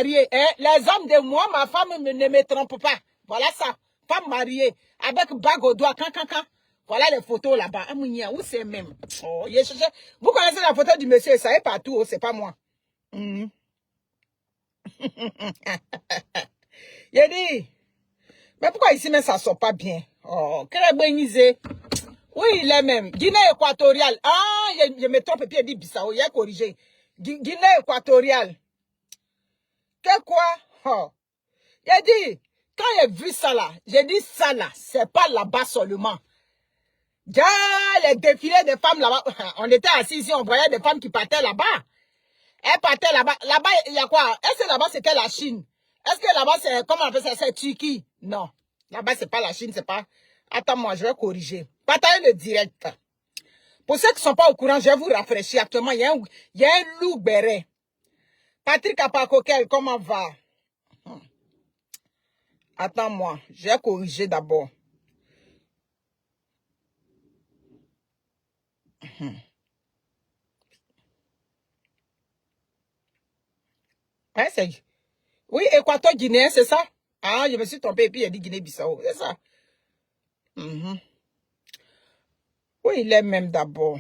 mariée. Hein? Les hommes de moi, ma femme ne me trompe pas. Voilà ça. Femme mariée. Avec bague au doigt. Quand. Voilà les photos là-bas. Où c'est même? Oh, vous connaissez la photo du monsieur. Ça est partout. Oh, c'est pas moi. Il a dit. Mais pourquoi ici, même ça sort pas bien? Oh, quel est bénisé? Oui, il est même. Guinée équatoriale. Ah, je me trompe et puis il dit Bissau. Il a corrigé. Guinée équatoriale. Que quoi? Oh. Il a dit, quand j'ai vu ça là, j'ai dit ça là, c'est pas là-bas seulement. Déjà, les défilés des femmes là-bas, on était assis ici, on voyait des femmes qui partaient là-bas. Elles partaient là-bas. Là-bas, il y a quoi? Est-ce que là-bas c'était la Chine? Est-ce que là-bas c'est, comment on appelle ça, c'est Turquie? Non. Là-bas c'est pas la Chine, c'est pas. Attends, moi, je vais corriger. Partagez le direct. Pour ceux qui ne sont pas au courant, je vais vous rafraîchir. Actuellement, il y a un loup béret. Patrick Apakokel, comment va? Attends-moi, je vais corriger d'abord. Hein, oui, Équateur guinéen, c'est ça? Ah, je me suis trompé et puis il a dit Guinée-Bissau, c'est ça? Oui, il est même d'abord.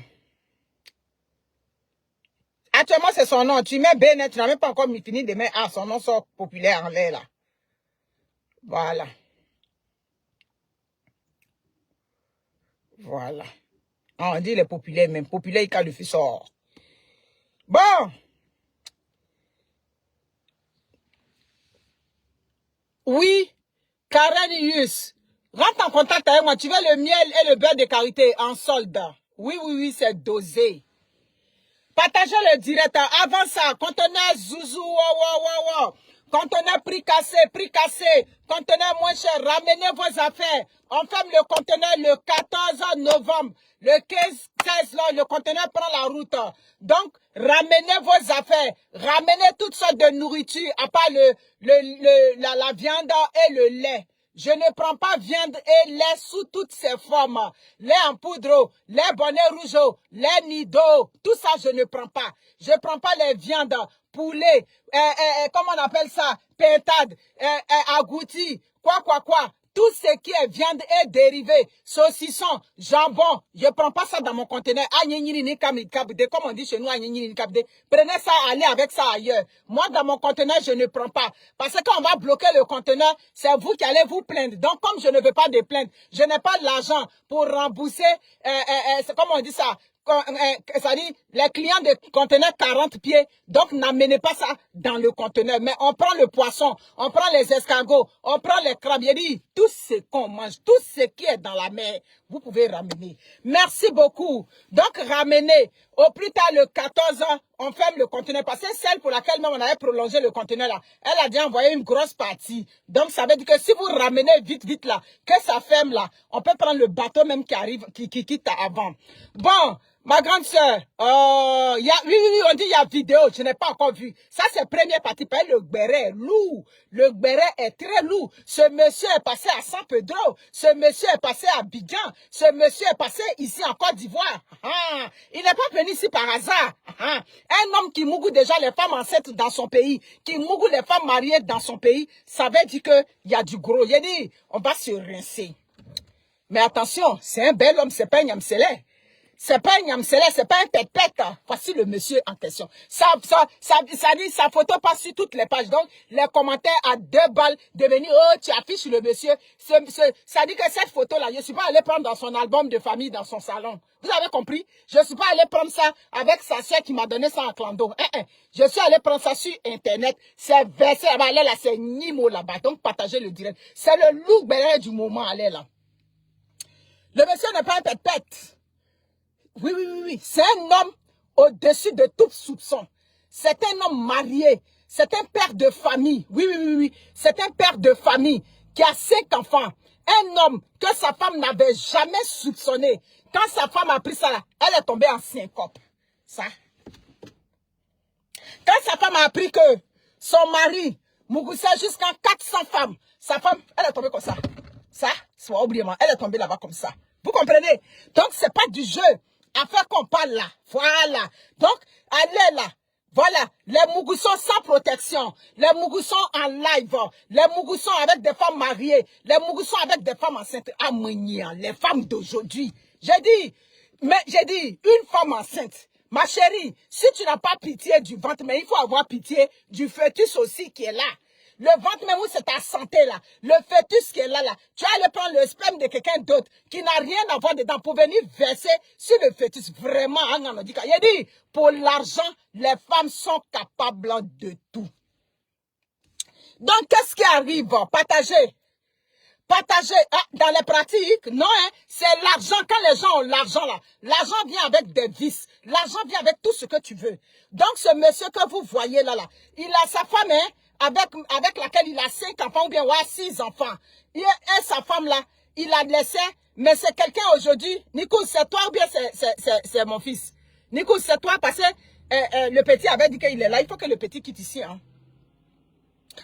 Actuellement, c'est son nom. Tu mets Bennett, tu n'as même pas encore fini de mettre. Ah, son nom sort populaire en l'air là. Voilà. Voilà. Ah, on dit les populaires même. Populaire, il a le fils sort. Bon. Oui. Karen Yus. Rentre en contact avec moi. Tu veux le miel et le beurre de karité en solde. Oui, c'est dosé. Partagez le direct. Avant ça, conteneur Zouzou, wow. Conteneur prix cassé. Conteneur moins cher. Ramenez vos affaires. On ferme le conteneur le 14 novembre. Le 15-16, là, le conteneur prend la route. Donc, ramenez vos affaires. Ramenez toutes sortes de nourriture, à part la viande et le lait. Je ne prends pas viande et lait sous toutes ses formes. Lait en poudre, lait bonnet rouge, lait nido, tout ça je ne prends pas. Je ne prends pas les viandes, poulet, comment on appelle ça, pétade, agouti, quoi. Tout ce qui est viande et dérivé, saucisson, jambon, je ne prends pas ça dans mon conteneur. Comme on dit chez nous, prenez ça, allez avec ça ailleurs. Moi, dans mon conteneur, je ne prends pas. Parce que quand on va bloquer le conteneur, c'est vous qui allez vous plaindre. Donc, comme je ne veux pas de plainte, je n'ai pas l'argent pour rembourser, comment on dit ça, c'est-à-dire les clients de conteneur 40 pieds, donc n'amenez pas ça dans le conteneur, mais on prend le poisson, on prend les escargots, on prend les crabes, tout ce qu'on mange, tout ce qui est dans la mer, vous pouvez ramener. Merci beaucoup. Donc ramenez, au plus tard le 14, on ferme le conteneur, parce que celle pour laquelle même on avait prolongé le conteneur là, elle a déjà envoyé une grosse partie. Donc ça veut dire que si vous ramenez vite là, que ça ferme là, on peut prendre le bateau même qui arrive, qui quitte avant. Bon. Ma grande soeur, oui, on dit il y a vidéo, je n'ai pas encore vu. Ça, c'est première partie. Le béret est lourd. Le béret est très lourd. Ce monsieur est passé à San Pedro. Ce monsieur est passé à Abidjan. Ce monsieur est passé ici en Côte d'Ivoire. Il n'est pas venu ici par hasard. Un homme qui mougou déjà les femmes enceintes dans son pays, qui mougou les femmes mariées dans son pays, ça veut dire qu'il y a du gros. Il dit, on va se rincer. Mais attention, c'est un bel homme, c'est pas un Nyamselé. C'est pas un Nyamselé, c'est pas un pète-pète. Voici le monsieur en question. Ça dit, sa photo passe sur toutes les pages. Donc, les commentaires à 2 balles de venir, oh, tu affiches le monsieur. Ça dit que cette photo-là, je ne suis pas allé prendre dans son album de famille, dans son salon. Vous avez compris? Je ne suis pas allé prendre ça avec sa soeur qui m'a donné ça en clando. Je suis allé prendre ça sur Internet. C'est versé là-bas. Là, c'est Nimo là-bas. Donc, partagez le direct. C'est le look béret du moment, allez là. Le monsieur n'est pas un pète-pète. Oui. C'est un homme au-dessus de tout soupçon. C'est un homme marié. C'est un père de famille. Oui. C'est un père de famille qui a 5 enfants. Un homme que sa femme n'avait jamais soupçonné. Quand sa femme a pris ça là, elle est tombée en syncope. Ça. Quand sa femme a appris que son mari mougoussait jusqu'à 400 femmes, sa femme, elle est tombée comme ça. Ça, c'est oubliez-moi, elle est tombée là-bas comme ça. Vous comprenez? Donc, c'est pas du jeu. Afin qu'on parle là. Voilà. Donc, allez là. Voilà, les mougoussons sans protection, les mougoussons en live, les mougoussons avec des femmes mariées, les mougoussons avec des femmes enceintes. Les femmes d'aujourd'hui. J'ai dit, une femme enceinte. Ma chérie, si tu n'as pas pitié du ventre, mais il faut avoir pitié du fœtus aussi qui est là. Le ventre même où c'est ta santé là, le fœtus qui est là, tu vas aller prendre le sperme de quelqu'un d'autre qui n'a rien à voir dedans pour venir verser sur le fœtus. Vraiment, il a dit, pour l'argent, les femmes sont capables de tout. Donc, qu'est-ce qui arrive? Partager. Partager dans les pratiques, non, hein, c'est l'argent. Quand les gens ont l'argent là, l'argent vient avec des vices, l'argent vient avec tout ce que tu veux. Donc ce monsieur que vous voyez là, il a sa femme, hein, avec laquelle il a 5 enfants ou bien 6 enfants. Et sa femme là, il a laissé, mais c'est quelqu'un aujourd'hui. Nico, c'est toi ou bien c'est mon fils? Nico, c'est toi parce que le petit avait dit qu'il est là. Il faut que le petit quitte ici. Hein.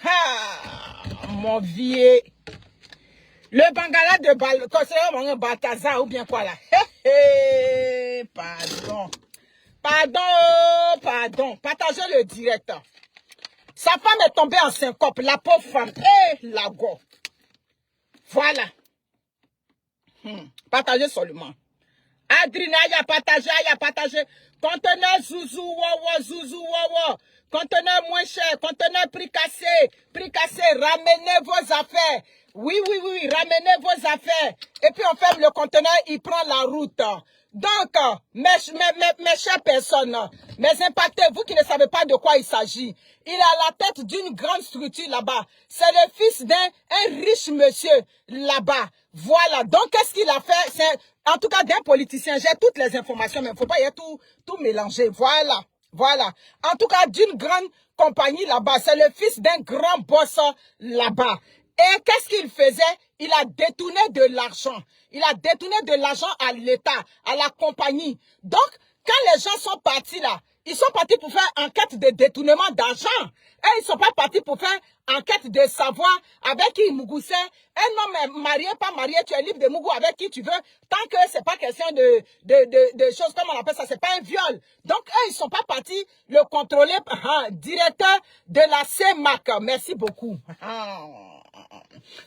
Ah, mon vieux. Le Bangala de Balthazar ou bien quoi là? Pardon. Pardon. Partagez le direct. Sa femme est tombée en syncope. La pauvre femme. La go. Voilà. Partagez seulement. Adrina, il a partagé. Conteneur Zouzou, Wawa. Conteneur moins cher. Conteneur prix cassé. Ramenez vos affaires. Oui, ramenez vos affaires. Et puis on ferme le conteneur, il prend la route. Donc, mes chères personnes, mes impactés, vous qui ne savez pas de quoi il s'agit, il est à la tête d'une grande structure là-bas. C'est le fils d'un riche monsieur là-bas. Voilà. Donc, qu'est-ce qu'il a fait? C'est en tout cas d'un politicien. J'ai toutes les informations, mais il ne faut pas y être tout mélanger. Voilà. En tout cas, d'une grande compagnie là-bas. C'est le fils d'un grand boss là-bas. Et qu'est-ce qu'il faisait? Il a détourné de l'argent. Il a détourné de l'argent à l'État, à la compagnie. Donc, quand les gens sont partis là, ils sont partis pour faire enquête de détournement d'argent. Et ils ne sont pas partis pour faire enquête de savoir avec qui ils mougoussait. Un homme marié, pas marié, tu es libre de mougou avec qui tu veux. Tant que ce n'est pas question de choses, comme on appelle ça, ce n'est pas un viol. Donc, eux, ils ne sont pas partis le contrôler. Directeur de la CEMAC. Merci beaucoup.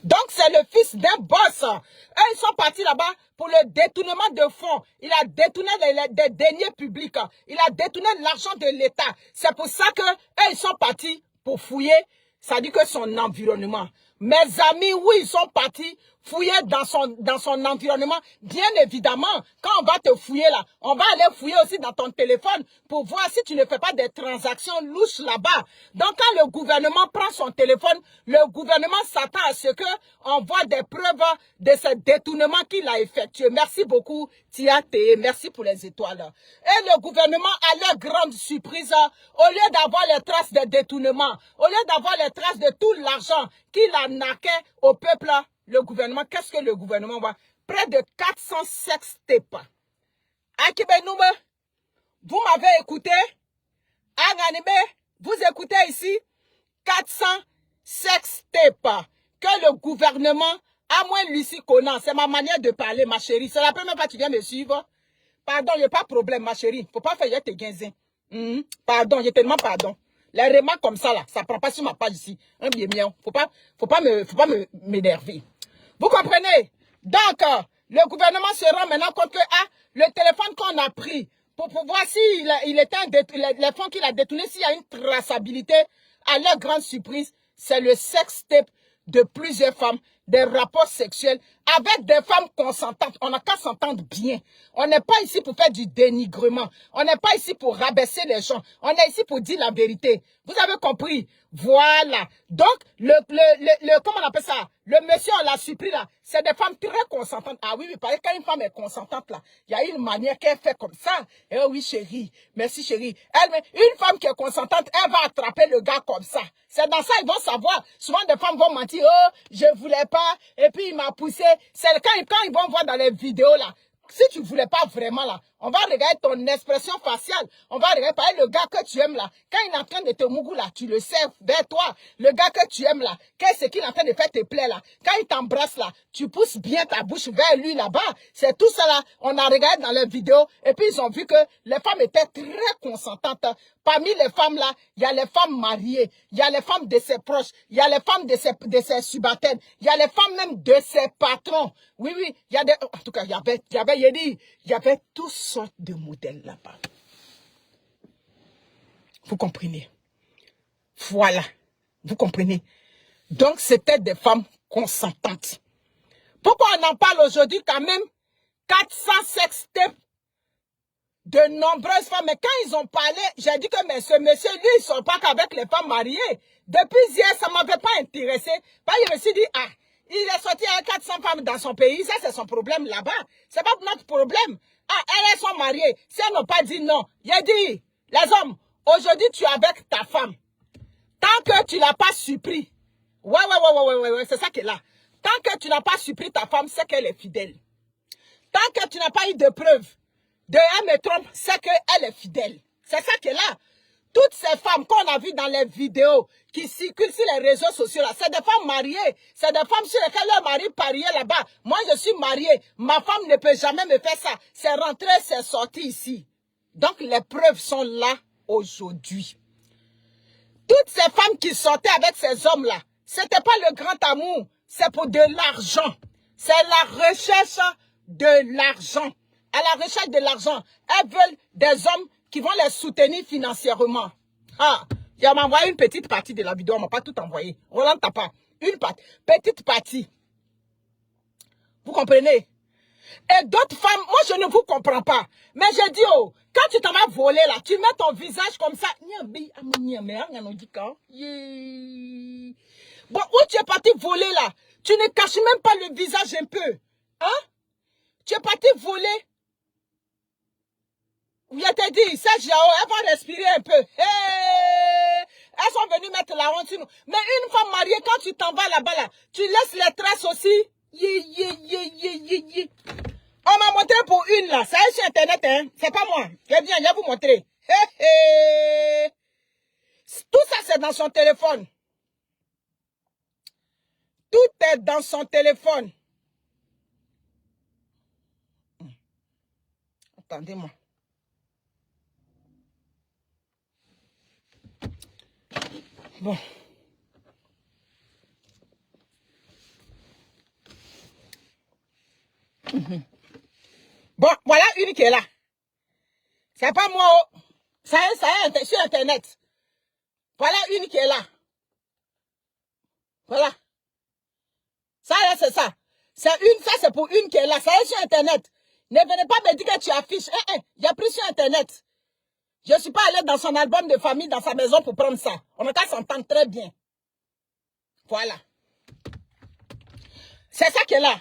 Donc, c'est le fils d'un boss. Eux, ils sont partis là-bas pour le détournement de fonds. Il a détourné des deniers publics. Il a détourné l'argent de l'État. C'est pour ça que eux, ils sont partis pour fouiller, ça dit que son environnement. Mes amis, oui, ils sont partis fouiller dans son environnement. Bien évidemment, quand on va te fouiller là, on va aller fouiller aussi dans ton téléphone pour voir si tu ne fais pas des transactions louches là-bas. Donc, quand le gouvernement prend son téléphone, le gouvernement s'attend à ce qu'on voit des preuves de ce détournement qu'il a effectué. Merci beaucoup, Tia T. Merci pour les étoiles. Et le gouvernement, à leur grande surprise, au lieu d'avoir les traces de détournement, au lieu d'avoir les traces de tout l'argent qu'il a narqué au peuple, le gouvernement, qu'est-ce que le gouvernement voit? Près de 400 sextapes. Akibenoube, vous m'avez écouté? Aganime, vous écoutez ici? 400 sextapes que le gouvernement, à moins Lucie Conan, c'est ma manière de parler, ma chérie. C'est la première fois que tu viens me suivre. Pardon, il n'y a pas de problème, ma chérie. Faut pas faire tes gains. Pardon, j'ai tellement pardon. Les remarques comme ça, là, ça prend pas sur ma page ici. Un bien mien. Faut pas m'énerver. Vous comprenez? Donc, le gouvernement se rend maintenant compte que, le téléphone qu'on a pris, pour voir si les fonds qu'il a détournés, s'il y a une traçabilité, à leur grande surprise, c'est le sextape de plusieurs femmes, des rapports sexuels avec des femmes consentantes. On n'a qu'à s'entendre bien. On n'est pas ici pour faire du dénigrement. On n'est pas ici pour rabaisser les gens. On est ici pour dire la vérité. Vous avez compris? Voilà. Donc, comment on appelle ça? Le monsieur, on l'a surpris là. C'est des femmes très consentantes. Ah oui, parce que quand une femme est consentante là, il y a une manière qu'elle fait comme ça. Eh oui, chérie. Merci, chérie. Une femme qui est consentante, elle va attraper le gars comme ça. C'est dans ça, ils vont savoir. Souvent, des femmes vont mentir. Oh, je voulais pas. Et puis, il m'a poussé. C'est quand ils vont voir dans les vidéos là. Si tu voulais pas vraiment là, On va regarder ton expression faciale. On va regarder, par exemple, le gars que tu aimes là. Quand il est en train de te mougou là, tu le sais vers toi. Le gars que tu aimes là, qu'est-ce qu'il est en train de faire tes plaies là. Quand il t'embrasse là, tu pousses bien ta bouche vers lui là-bas. C'est tout ça là. On a regardé dans les vidéos. Et puis ils ont vu que les femmes étaient très consentantes. Parmi les femmes là, il y a les femmes mariées. Il y a les femmes de ses proches. Il y a les femmes de ses subalternes. Il y a les femmes même de ses patrons. Oui, oui. Il y a des... En tout cas, il y avait toutes sortes de modèles là-bas. Vous comprenez? Voilà. Vous comprenez? Donc, c'était des femmes consentantes. Pourquoi on en parle aujourd'hui quand même? 400 sextapes de nombreuses femmes. Mais quand ils ont parlé, j'ai dit que mais ce monsieur, lui, il ne sort pas qu'avec les femmes mariées. Depuis hier, ça ne m'avait pas intéressé. Je me suis dit, ah, il est sorti avec 400 femmes dans son pays. Ça, c'est son problème là-bas. Ce n'est pas notre problème. Ah, elles sont mariées. Si elles n'ont pas dit non, il a dit, les hommes, aujourd'hui, tu es avec ta femme. Tant que tu ne l'as pas surpris. Ouais, c'est ça qui est là. Tant que tu n'as pas surpris ta femme, c'est qu'elle est fidèle. Tant que tu n'as pas eu de preuves de elle me trompe, c'est qu'elle est fidèle. C'est ça qui est là. Toutes ces femmes qu'on a vues dans les vidéos qui circulent sur les réseaux sociaux, c'est des femmes mariées. C'est des femmes sur lesquelles leur mari pariait là-bas. Moi, je suis mariée. Ma femme ne peut jamais me faire ça. C'est rentré, c'est sorti ici. Donc, les preuves sont là aujourd'hui. Toutes ces femmes qui sortaient avec ces hommes-là, ce n'était pas le grand amour. C'est pour de l'argent. C'est la recherche de l'argent. À la recherche de l'argent. Elles veulent des hommes qui vont les soutenir financièrement. Ah, il m'a envoyé une petite partie de la vidéo, on ne m'a pas tout envoyé. Roland t'a pas. Une partie, petite partie. Vous comprenez? Et d'autres femmes, moi je ne vous comprends pas. Mais je dis, oh, quand tu t'en vas voler là, tu mets ton visage comme ça. Bon, où tu es parti voler là? Tu ne caches même pas le visage un peu. Hein? Tu es parti voler. Oui, je t'ai dit, ces Jao, elles vont respirer un peu. Hey! Elles sont venues mettre la honte sur nous. Mais une femme mariée, quand tu t'en vas là-bas, là, tu laisses les traces aussi. On m'a montré pour une là. Ça est sur Internet, hein. C'est pas moi. Je viens, je vais vous montrer. Hey, hey. Tout ça, c'est dans son téléphone. Tout est dans son téléphone. Attendez-moi. Bon. Bon, voilà une qui est là. C'est pas moi. Ça est sur Internet. Voilà une qui est là. Voilà. Ça, c'est ça. Ça, c'est pour une qui est là. Ça est sur Internet. Ne venez pas me dire que tu affiches. J'ai pris sur Internet. Je ne suis pas allé dans son album de famille, dans sa maison pour prendre ça. On a qu'à s'entendre très bien. Voilà. C'est ça qui est là.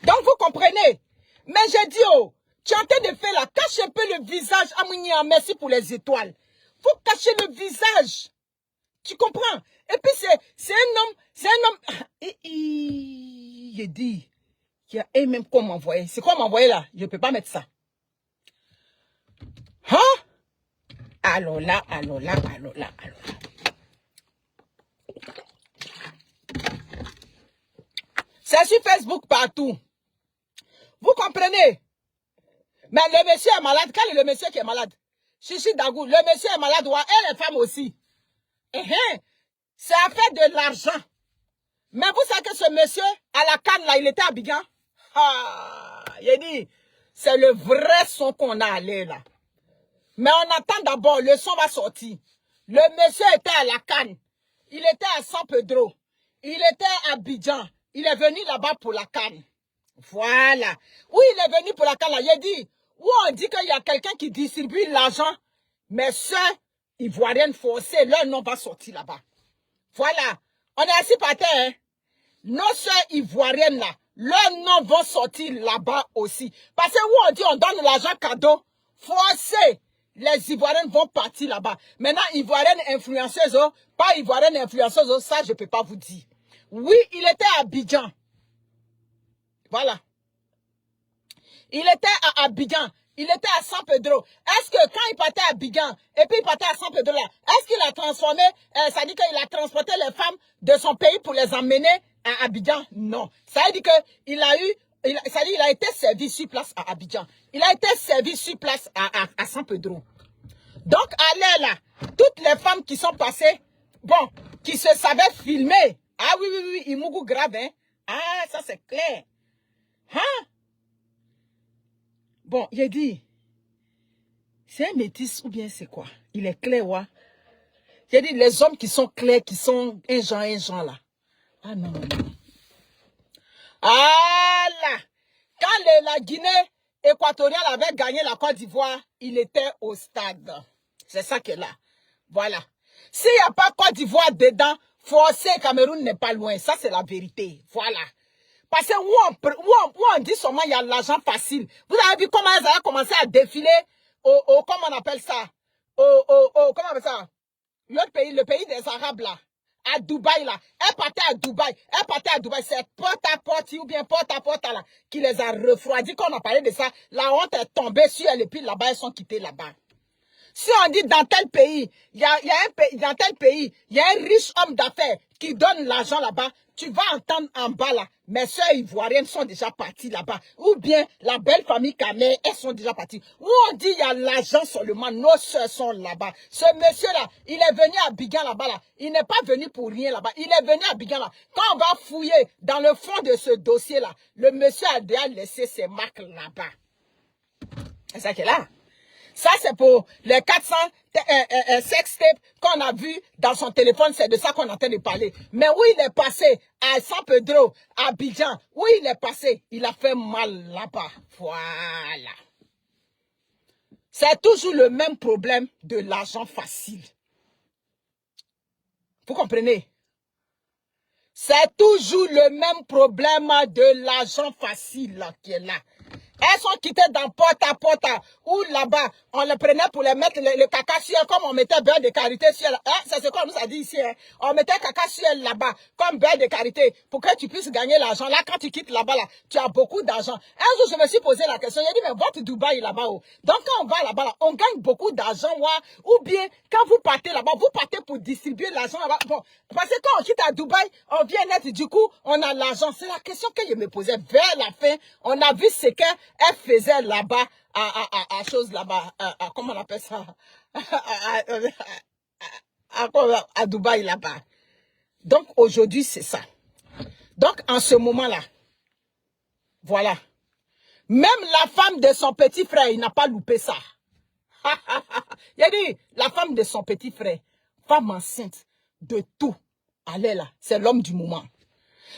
Donc, vous comprenez. Mais j'ai dit, oh, tu es en train de faire là, cache un peu le visage. Amounia, merci pour les étoiles. Faut cacher le visage. Tu comprends? Et puis, c'est un homme. J'ai dit, il y a un même quoi m'envoyer. C'est quoi m'envoyer là? Je ne peux pas mettre ça. Hein? Alors là. C'est sur Facebook partout. Vous comprenez? Mais le monsieur est malade. Quel est le monsieur qui est malade? Chichi Dagou, le monsieur est malade. Ouais, et les femmes aussi. C'est affaire de l'argent. Mais vous savez que ce monsieur, à la canne, là, il était à Abidjan. Ah, il dit, c'est le vrai son qu'on a allé là. Mais on attend d'abord, le son va sortir. Le monsieur était à la canne. Il était à San Pedro. Il était à Abidjan. Il est venu là-bas pour la canne. Voilà. Oui, il est venu pour la canne là. Il dit, où on dit qu'il y a quelqu'un qui distribue l'argent. Mais ceux ivoiriennes forcées, leur nom va sortir là-bas. Voilà. On est assis par terre. Hein? Nos sœurs ivoiriennes là, leurs noms vont sortir là-bas aussi. Parce que où on dit on donne l'argent cadeau, forcé, les ivoiriennes vont partir là-bas. Maintenant, ivoiriennes influenceuses, oh, pas ivoiriennes influenceuses, oh, ça je ne peux pas vous dire. Oui, il était à Abidjan. Voilà. Il était à Abidjan. il était à San Pedro. Est-ce que quand il partait à Abidjan, et puis il partait à San Pedro là, est-ce qu'il a transformé, ça dit qu'il a transporté les femmes de son pays pour les emmener à Abidjan? Non. Ça veut dire qu'il a eu, ça dit il a été servi sur place à Abidjan. Il a été servi sur place à San Pedro. Donc, allez là, toutes les femmes qui sont passées, bon, qui se savaient filmer. Ah oui, oui, oui, Imougou grave, hein. Ah, ça c'est clair. Hein? Bon, il a dit, c'est un métis ou bien c'est quoi? Il est clair, ouais. J'ai dit, les hommes qui sont clairs, qui sont un genre là. Ah non, non, non. Ah là! Quand la Guinée équatoriale avait gagné la Côte d'Ivoire, il était au stade. C'est ça qui est là. Voilà. S'il n'y a pas Côte d'Ivoire dedans, forcé, Cameroun n'est pas loin. Ça, c'est la vérité. Voilà. Parce que où on dit seulement il y a l'argent facile. Vous avez vu comment elles ont commencé à défiler comment on appelle ça? Comment on appelle ça? L'autre pays, le pays des Arabes là. À Dubaï là. Elle partait à Dubaï. C'est porte à porte ou bien porte à porte là qui les a refroidis. Quand on a parlé de ça, la honte est tombée sur elle et puis là-bas, elles sont quittées là-bas. Si on dit dans tel pays, il y a un riche homme d'affaires qui donne l'argent là-bas, tu vas entendre en bas là, mes soeurs ivoiriennes sont déjà parties là-bas. Ou bien la belle famille Kamé, elles sont déjà parties. Où on dit il y a l'argent seulement, nos soeurs sont là-bas. Ce monsieur-là, il est venu à Abidjan là-bas là. Il n'est pas venu pour rien là-bas. Il est venu à Abidjan là. Quand on va fouiller dans le fond de ce dossier-là, le monsieur a déjà laissé ses marques là-bas. C'est ça qui est là. Ça, c'est pour les 400 sextapes qu'on a vu dans son téléphone. C'est de ça qu'on est en train de parler. Mais où il est passé, à San Pedro, à Abidjan, où il est passé, il a fait mal là-bas. Voilà. C'est toujours le même problème de l'argent facile. Vous comprenez? C'est toujours le même problème de l'argent facile là, qui est là. Elles sont quittées dans porte à porte, ou là-bas, on les prenait pour les mettre le caca sur elle, comme on mettait beurre de karité sur elle. Hein? C'est ce qu'on nous a dit ici. Hein? On mettait caca sur elle là-bas, comme beurre de karité, pour que tu puisses gagner l'argent. Là, quand tu quittes là-bas, là, tu as beaucoup d'argent. Un jour, je me suis posé la question, j'ai dit, mais votre Dubaï là-bas, oh. Donc quand on va là-bas, là, on gagne beaucoup d'argent, ou bien, quand vous partez là-bas, vous partez pour distribuer l'argent là-bas. Bon, parce que quand on quitte à Dubaï, on vient net, du coup, on a l'argent. C'est la question que je me posais. Vers la fin, on a vu ce que elle faisait là-bas, à chose là-bas, comment on appelle ça, à Dubaï là-bas. Donc aujourd'hui, c'est ça. Donc en ce moment-là, voilà. Même la femme de son petit frère, il n'a pas loupé ça. Il a dit, la femme de son petit frère, femme enceinte, de tout, allez là, c'est l'homme du moment.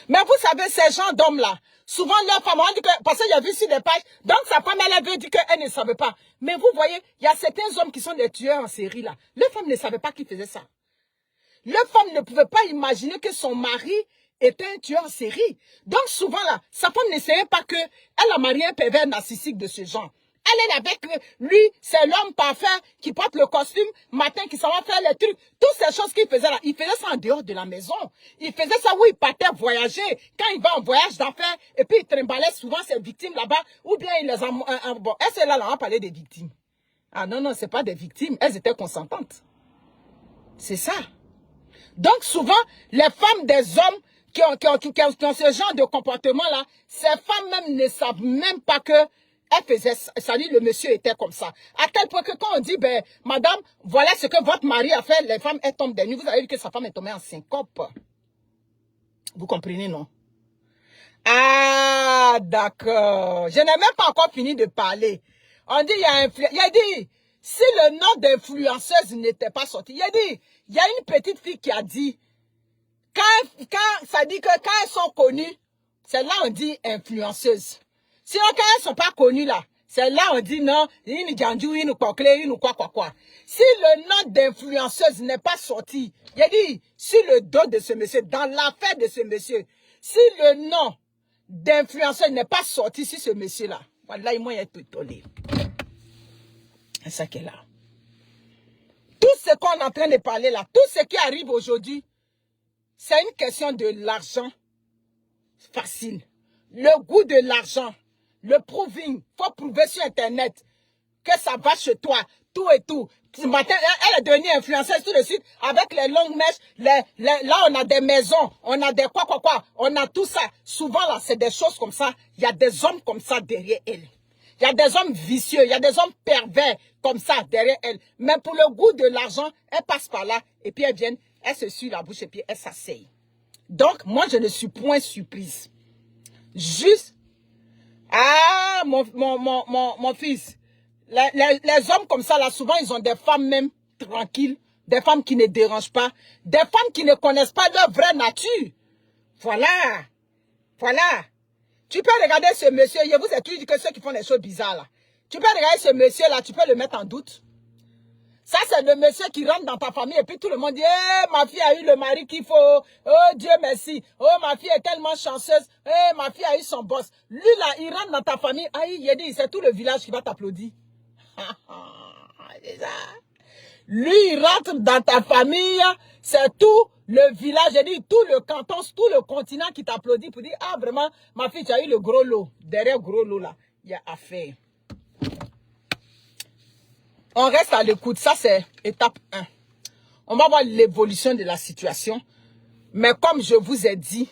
Mais vous savez, ces gens d'hommes-là, souvent leur femme, on dit que, parce qu'il y a vu sur les pages, donc sa femme, elle veut dire qu'elle ne savait pas. Mais vous voyez, il y a certains hommes qui sont des tueurs en série là. Leur femme ne savait pas qu'ils faisaient ça. Leur femme ne pouvait pas imaginer que son mari était un tueur en série. Donc souvent là, sa femme ne savait pas qu'elle a marié un pervers narcissique de ce genre. Elle est avec lui, c'est l'homme parfait qui porte le costume, matin qui s'en va faire les trucs. Toutes ces choses qu'il faisait là, il faisait ça en dehors de la maison. Il faisait ça où il partait voyager. Quand il va en voyage d'affaires, et puis il trimballait souvent ses victimes là-bas, ou bien il les a... bon, est-ce là, on va parler des victimes? Ah non, non, c'est pas des victimes, elles étaient consentantes. C'est ça. Donc souvent, les femmes des hommes qui ont ce genre de comportement-là, ces femmes même ne savent même pas que elle faisait ça, le monsieur était comme ça. À tel point que quand on dit, ben, madame, voilà ce que votre mari a fait, les femmes, elles tombent des nues. Vous avez vu que sa femme est tombée en syncope. Vous comprenez, non? Ah, d'accord. Je n'ai même pas encore fini de parler. On dit, il a dit, si le nom d'influenceuse n'était pas sorti, il a dit, il y a une petite fille qui a dit, ça dit que quand elles sont connues, c'est là on dit influenceuse. Sinon, quand elles ne sont pas connues là, c'est là on dit non, une Djandjou, une Kokle, une quoi. Si le nom d'influenceuse n'est pas sorti, il a dit, sur le dos de ce monsieur, dans l'affaire de ce monsieur, si le nom d'influenceur n'est pas sorti sur ce monsieur-là, voilà, il est tout tolé. C'est ça qui est là. Tout ce qu'on est en train de parler là, tout ce qui arrive aujourd'hui, c'est une question de l'argent facile. Le goût de l'argent. Le proving, il faut prouver sur Internet. que ça va chez toi, tout et tout. Ce matin, elle est devenue influenceuse tout de suite avec les longues mèches. Là, on a des maisons, on a des quoi, on a tout ça. Souvent, là, c'est des choses comme ça. Il y a des hommes comme ça derrière elle. Il y a des hommes vicieux, il y a des hommes pervers comme ça derrière elle. Mais pour le goût de l'argent, elle passe par là et puis elle vient, elle se suit la bouche et puis elle s'asseye. Donc, moi, je ne suis point surprise. Juste, mon fils, les hommes comme ça, là, souvent, ils ont des femmes même tranquilles, des femmes qui ne dérangent pas, des femmes qui ne connaissent pas leur vraie nature. Voilà. Voilà. Tu peux regarder ce monsieur, je vous ai toujours dit que ceux qui font des choses bizarres, là. Tu peux regarder ce monsieur-là, tu peux le mettre en doute. Ça, c'est le monsieur qui rentre dans ta famille et puis tout le monde dit, eh, ma fille a eu le mari qu'il faut. Oh, Dieu merci. Oh, ma fille est tellement chanceuse. Eh, ma fille a eu son boss. Lui, là, il rentre dans ta famille. Aïe, il dit, c'est tout le village qui va t'applaudir. Lui, il rentre dans ta famille. C'est tout le village, j'ai dit, tout le canton, tout le continent qui t'applaudit pour dire, ah, vraiment, ma fille, tu as eu le gros lot. Derrière le gros lot, là, il y a affaire. On reste à l'écoute. Ça, c'est étape 1. On va voir l'évolution de la situation. Mais comme je vous ai dit,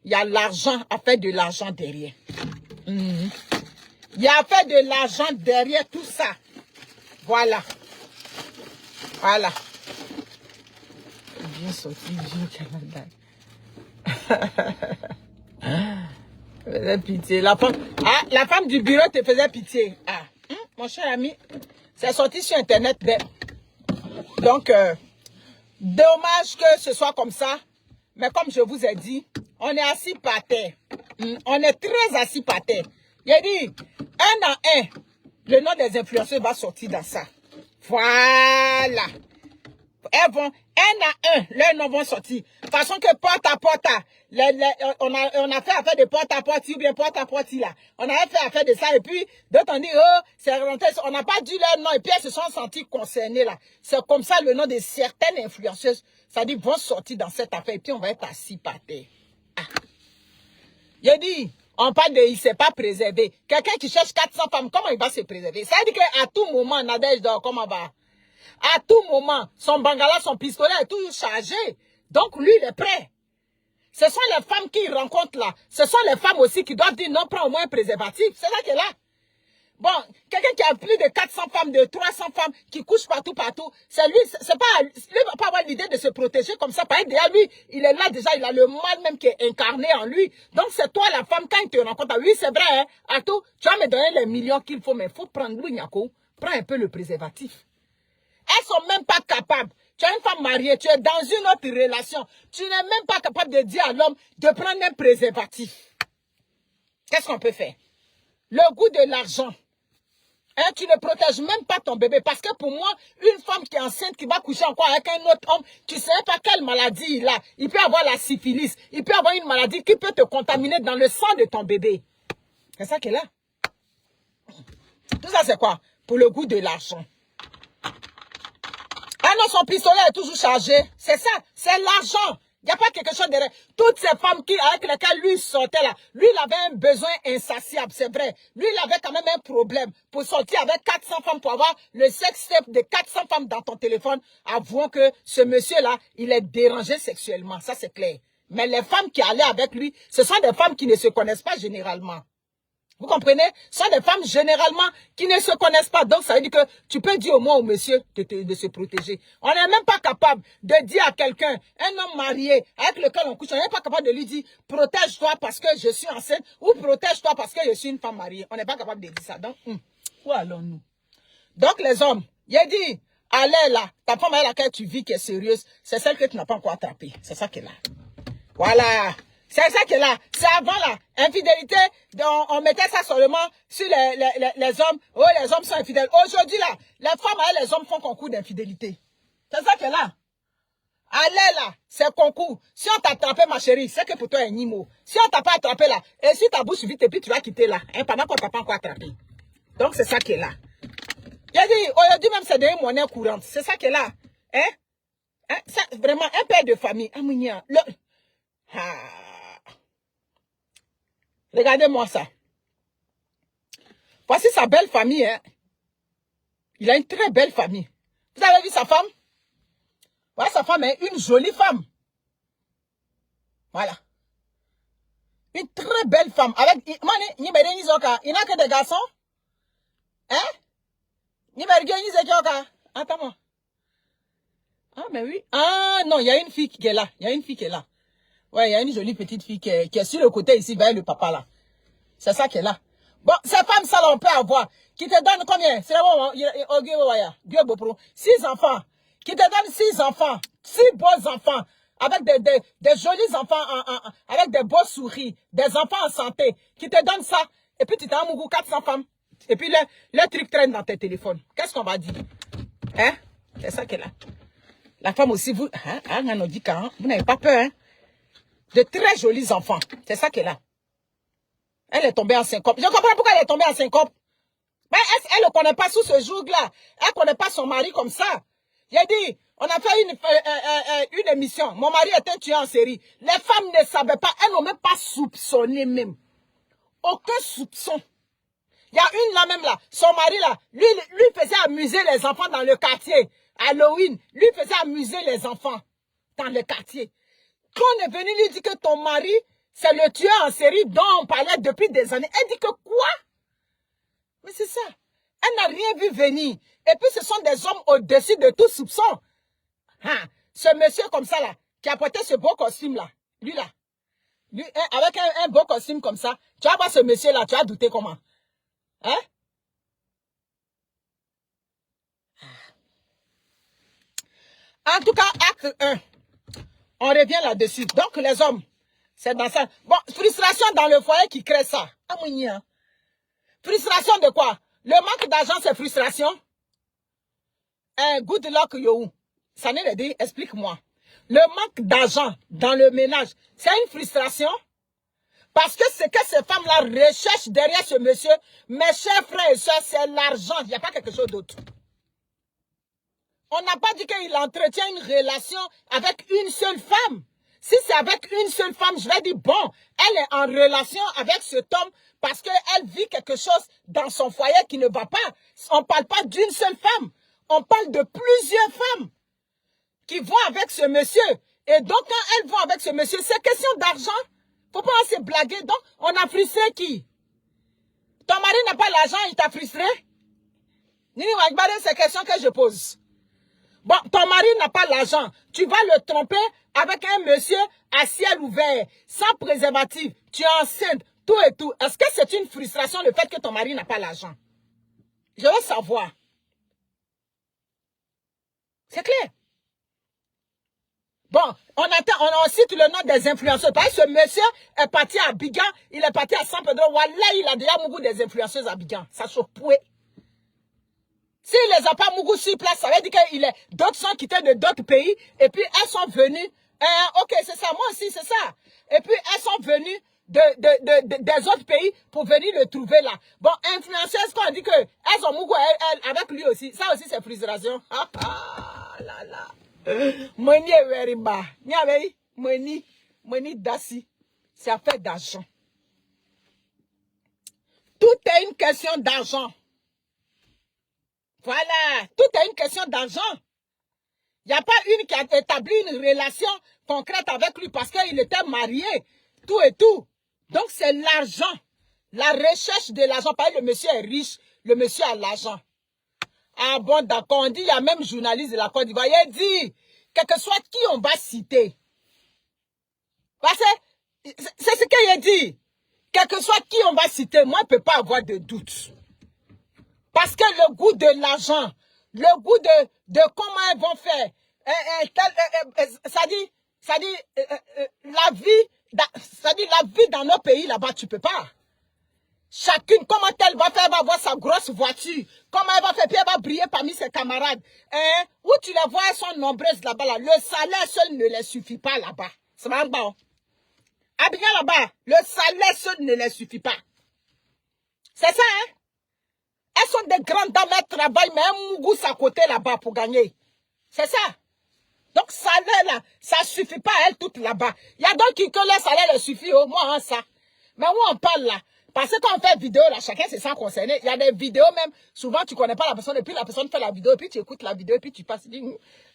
il y a l'argent, à faire de l'argent derrière. Il y a à faire de l'argent derrière tout ça. Voilà. Voilà. Bien sorti, bien Canada. Faisait pitié. La femme du bureau te faisait pitié. Ah, mon cher ami, c'est sorti sur Internet. Donc, dommage que ce soit comme ça. Mais comme je vous ai dit, on est assis par terre. On est très assis par terre. Il a dit, un à un, le nom des influenceurs va sortir dans ça. Voilà. Elles vont, un à un, leurs noms vont sortir. De façon que porte à porte, on a fait affaire de porte à porte, ou bien porte à porte là. On a fait affaire de ça, et puis d'autres ont dit, oh, c'est rentré, on n'a pas dit leur nom, et puis elles se sont senties concernées là. C'est comme ça le nom de certaines influenceuses, ça dit, vont sortir dans cette affaire, et puis on va être assis par terre. Ah. Il dit, on parle de, il ne s'est pas préservé. Quelqu'un qui cherche 400 femmes, comment il va se préserver? Ça veut dire qu'à tout moment, Nadège dort, comment va? À tout moment, son bangala, son pistolet est toujours chargé. Donc, lui, il est prêt. Ce sont les femmes qu'il rencontre là. Ce sont les femmes aussi qui doivent dire non, prends au moins un préservatif. C'est là qu'elle est là. Bon, quelqu'un qui a plus de 400 femmes, de 300 femmes, qui couchent partout, c'est lui, c'est pas, lui va pas avoir l'idée de se protéger comme ça. Par exemple, lui, il est là déjà, il a le mal même qui est incarné en lui. Donc, c'est toi la femme, quand il te rencontre, oui, c'est vrai, hein, à tout, tu vas me donner les millions qu'il faut, mais il faut prendre lui, Nyako, prends un peu le préservatif. Elles sont même pas capables. Tu es une femme mariée, tu es dans une autre relation. Tu n'es même pas capable de dire à l'homme de prendre un préservatif. Qu'est-ce qu'on peut faire? Le goût de l'argent. Hein, tu ne protèges même pas ton bébé. Parce que pour moi, une femme qui est enceinte, qui va coucher encore avec un autre homme, tu ne sais pas quelle maladie il a. Il peut avoir la syphilis. Il peut avoir une maladie qui peut te contaminer dans le sang de ton bébé. C'est ça qu'elle a. Tout ça, c'est quoi? Pour le goût de l'argent. Ah non, son pistolet est toujours chargé. C'est ça, c'est l'argent. Il n'y a pas quelque chose derrière. Toutes ces femmes avec lesquelles lui sortait là, lui, il avait un besoin insatiable, c'est vrai. Lui, il avait quand même un problème pour sortir avec 400 femmes, pour avoir le sex-tape de 400 femmes dans ton téléphone. Avouons que ce monsieur-là, il est dérangé sexuellement, ça c'est clair. Mais les femmes qui allaient avec lui, ce sont des femmes qui ne se connaissent pas généralement. Vous comprenez? Ce sont des femmes généralement qui ne se connaissent pas. Donc, ça veut dire que tu peux dire au moins au monsieur de se protéger. On n'est même pas capable de dire à quelqu'un, un homme marié avec lequel on couche, on n'est pas capable de lui dire, protège-toi parce que je suis enceinte ou protège-toi parce que je suis une femme mariée. On n'est pas capable de dire ça. Donc, où allons-nous? Donc, les hommes, il a dit, allez là, ta femme avec laquelle tu vis qui est sérieuse, c'est celle que tu n'as pas encore attrapée. C'est ça qu'elle a. Voilà. C'est ça qui est là. C'est avant là. Infidélité, on mettait ça seulement sur les hommes. Oh, les hommes sont infidèles. Aujourd'hui là, les femmes et les hommes font concours d'infidélité. C'est ça qui est là. Allez là, c'est concours. Si on t'a attrapé, ma chérie, c'est que pour toi, un nimo. Si on t'a pas attrapé là, et si ta bouche vite, et puis tu vas quitter là, hein, pendant qu'on t'a pas encore attrapé. Donc c'est ça qui est là. J'ai dit, aujourd'hui même, c'est des monnaies courantes. C'est ça qui est là. Hein? Ça, vraiment, un père de famille. Regardez-moi ça. Voici sa belle famille. Hein. Il a une très belle famille. Vous avez vu sa femme? Voilà, sa femme est une jolie femme. Voilà. Une très belle femme. Avec, il n'a que des garçons. Hein? Attends-moi. Ah, mais oui. Ah, non, il y a une fille qui est là. Il y a une fille qui est là. Ouais, il y a une jolie petite fille qui est sur le côté ici, vers le papa là. C'est ça qui est là. Bon, ces femmes, ça, là, on peut avoir. Qui te donne combien? C'est bon, 6 enfants. Qui te donne 6 enfants. 6 beaux enfants. Avec des jolis enfants, avec des beaux souris. Des enfants en santé. Qui te donne ça. Et puis, tu t'as un mougou 400 femmes. Et puis, le truc traîne dans tes téléphones. Qu'est-ce qu'on va dire? Hein? C'est ça qui est là. La femme aussi, vous, vous n'avez pas peur, hein? De très jolis enfants. C'est ça qui est là. Elle est tombée en syncope. Je comprends pourquoi elle est tombée en syncope. Mais elle ne connaît pas sous ce jour-là. Elle ne connaît pas son mari comme ça. J'ai dit, on a fait une émission. Mon mari est un tueur en série. Les femmes ne savaient pas. Elles n'ont même pas soupçonné même. Aucun soupçon. Il y a une là même là. Son mari là, lui faisait amuser les enfants dans le quartier. Halloween, lui faisait amuser les enfants dans le quartier. Quand on est venu lui dire que ton mari, c'est le tueur en série dont on parlait depuis des années. Elle dit que quoi? Mais c'est ça. Elle n'a rien vu venir. Et puis ce sont des hommes au-dessus de tout soupçon. Hein? Ce monsieur comme ça là, qui a porté ce beau costume là, lui là, lui, avec un beau costume comme ça, tu vas voir ce monsieur là, tu vas douter comment? Hein? En tout cas, acte 1. On revient là-dessus. Donc, les hommes, c'est dans ça. Bon, frustration dans le foyer qui crée ça. Frustration de quoi? Le manque d'argent, c'est frustration. Good luck, yo. Ça n'est pas dit, explique-moi. Le manque d'argent dans le ménage, c'est une frustration. Parce que ce que ces femmes-là recherchent derrière ce monsieur, mes chers frères et sœurs, c'est l'argent. Il n'y a pas quelque chose d'autre. On n'a pas dit qu'il entretient une relation avec une seule femme. Si c'est avec une seule femme, je vais dire, bon, elle est en relation avec cet homme parce qu'elle vit quelque chose dans son foyer qui ne va pas. On ne parle pas d'une seule femme. On parle de plusieurs femmes qui vont avec ce monsieur. Et donc, quand elles vont avec ce monsieur, c'est question d'argent. Il ne faut pas se blaguer. Donc, on a frustré qui? Ton mari n'a pas l'argent, il t'a frustré? Nini Wagbade, c'est la question que je pose. Bon, ton mari n'a pas l'argent. Tu vas le tromper avec un monsieur à ciel ouvert, sans préservatif. Tu es enceinte, tout et tout. Est-ce que c'est une frustration le fait que ton mari n'a pas l'argent? Je veux savoir. C'est clair. Bon, on cite le nom des influenceurs. Parce que ce monsieur est parti à Abidjan, il est parti à San Pedro. Voilà, il a déjà beaucoup des influenceuses à Abidjan. Ça se pouet. S'il les a pas mougou sur place, ça veut dire que d'autres sont quittés de d'autres pays et puis elles sont venues. Ok, c'est ça, moi aussi, c'est ça. Et puis elles sont venues des autres pays pour venir le trouver là. Bon, influenceuses, quand on dit qu'elles ont mougou avec lui aussi, ça aussi c'est frustration. Ah là là. Money est very bad. Money dassi. C'est affaire d'argent. Tout est une question d'argent. Voilà, tout est une question d'argent. Il n'y a pas une qui a établi une relation concrète avec lui parce qu'il était marié, tout et tout. Donc c'est l'argent, la recherche de l'argent. Parce que le monsieur est riche, le monsieur a l'argent. Ah bon, d'accord, on dit, il y a même journaliste de la Côte d'Ivoire, il dit, quel que soit qui on va citer. Parce que c'est ce qu'il a dit. Quel que soit qui on va citer, moi, je ne peux pas avoir de doute. Parce que le goût de l'argent, le goût de comment elles vont faire, ça dit la vie dans nos pays là-bas, tu peux pas. Chacune, comment elle va faire, elle va avoir sa grosse voiture, comment elle va faire, puis elle va briller parmi ses camarades. Où tu les vois, elles sont nombreuses là-bas, là. Le salaire seul ne les suffit pas là-bas. C'est vraiment bon. Abidjan là-bas, le salaire seul ne les suffit pas. C'est ça, hein? Elles sont des grandes dames, elles travaillent, mais elles mougoussent à côté là-bas pour gagner. C'est ça. Donc, salaire là, ça ne suffit pas à elles toutes là-bas. Il y a d'autres que leur salaire leur suffit, au moins ça. Mais où on parle là, Parce que quand on fait vidéo, là, chacun se sent concerné. Il y a des vidéos même, souvent tu connais pas la personne, et puis la personne fait la vidéo, et puis tu écoutes la vidéo, et puis tu passes, tu dis,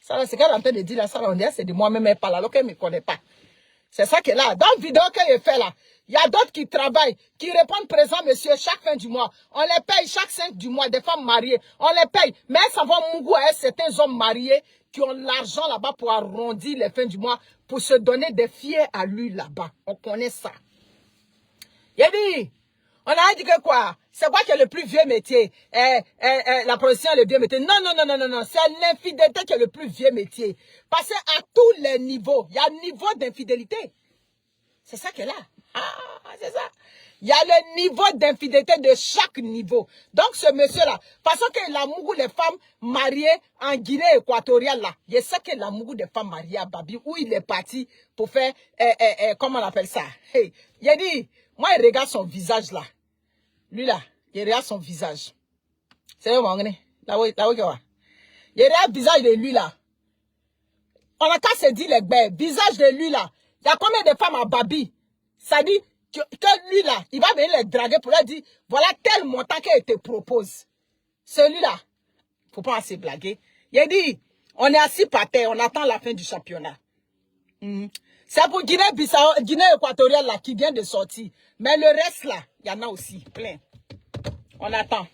ça, c'est qu'elle est en train de dire, là, ça, on dirait, c'est de moi-même, elle parle, alors qu'elle ne me connaît pas. C'est ça que là, dans la vidéo qu'elle fait là, il y a d'autres qui travaillent, qui répondent présent, monsieur, chaque fin du mois. On les paye chaque 5 du mois, des femmes mariées. On les paye. Mais ça va Mungu à certains hommes mariés qui ont l'argent là-bas pour arrondir les fins du mois, pour se donner des fiers à lui là-bas. On connaît ça. Il a dit, on a dit que quoi? C'est quoi qui est le plus vieux métier? La production est le vieux métier. Non, non, non, non, non, non. C'est l'infidélité qui est le plus vieux métier. Parce qu'à tous les niveaux, il y a un niveau d'infidélité. C'est ça qui est là. Ah, c'est ça. Il y a le niveau d'infidélité de chaque niveau. Donc, ce monsieur-là, parce que l'amour des femmes mariées en Guinée équatoriale, là, il sait que l'amour des femmes mariées à Babi, où il est parti pour faire, comment on appelle ça? Hey, il a dit, moi, il regarde son visage, là. Lui, là, il regarde son visage. C'est là où il regarde le visage de lui, là. On a qu'à se dire les bêtes. Visage de lui, là. Il y a combien de femmes à Babi? Ça dit que lui, là, il va venir les draguer pour leur dire, voilà tel montant qu'elle te propose. Celui-là, faut pas assez blaguer. Il a dit, on est assis par terre, on attend la fin du championnat. C'est pour Guinée équatoriale, là, qui vient de sortir. Mais le reste, là, il y en a aussi, plein. On attend.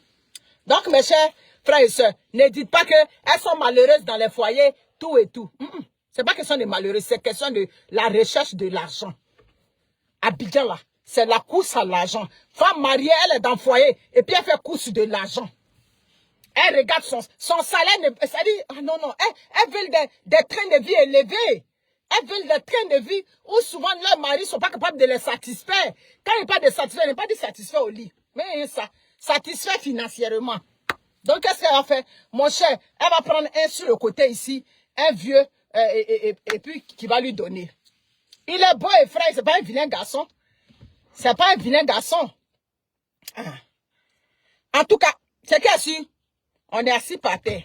Donc, mes chers frères et sœurs, ne dites pas qu'elles sont malheureuses dans les foyers, tout et tout. C'est pas question de malheureuses, c'est question de la recherche de l'argent. Abidjan, là, c'est la course à l'argent. Femme mariée, elle est dans le foyer, et puis elle fait course de l'argent. Elle regarde son salaire, ça dit, ah non, non, elle veut des trains de vie élevés. Elles veulent des trains de vie où souvent leurs maris ne sont pas capables de les satisfaire. Quand il n'y a pas de satisfaire, il n'est pas de satisfaire au lit. Mais ça, satisfaire financièrement. Donc, qu'est-ce qu'elle va faire? Mon cher, elle va prendre un sur le côté ici, un vieux, et puis qui va lui donner. Il est beau et frais, c'est pas un vilain garçon. C'est pas un vilain garçon. En tout cas, c'est qu'assis, on est assis par terre.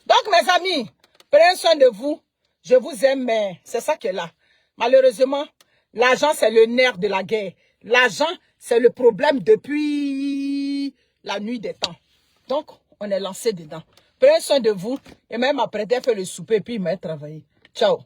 Donc, mes amis, prenez soin de vous. Je vous aime, mais c'est ça qui est là. Malheureusement, l'argent, c'est le nerf de la guerre. L'argent, c'est le problème depuis la nuit des temps. Donc, on est lancé dedans. Prenez soin de vous. Et même après, faire le souper, puis il m'a travaillé. Ciao.